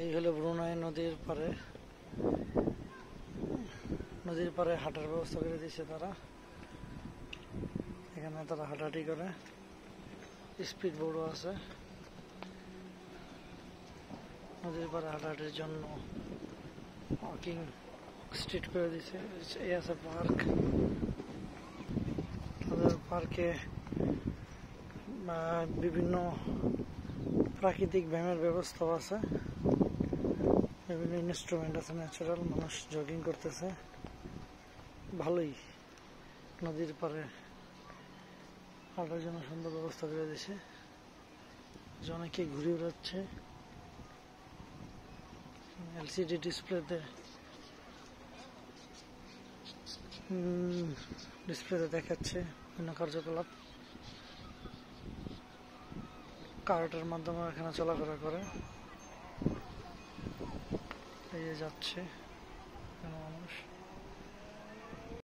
এই হলো ব্রুনাই নদীর পারে হাঁটার ব্যবস্থা করে দিয়েছে তারা। এখানে তারা হাঁটাহাঁটি করে, স্পিড বোর্ডও আছে নদীর পারে হাঁটাহাঁটির জন্য। ওয়াকিং স্ট্রিট করে দিয়েছে। এই আছে পার্ক, তাদের পার্কে বিভিন্ন প্রাকৃতিক ব্যায়ামের ব্যবস্থাও আছে, বিভিন্ন ইনস্ট্রুমেন্ট আছে ন্যাচারাল। মানুষ জগিং করতেছে, ভালোই নদীর পাড়ে হাঁটার জন্য সুন্দর ব্যবস্থা করে দিয়েছে। অনেকে ঘুরে বেড়াচ্ছে, এলসিডি ডিসপ্লেতে দেখাচ্ছে বিভিন্ন কার্যকলাপ। কার্টের মাধ্যমে এখানে চলাফেরা করে। এই যে যাচ্ছে মানুষ।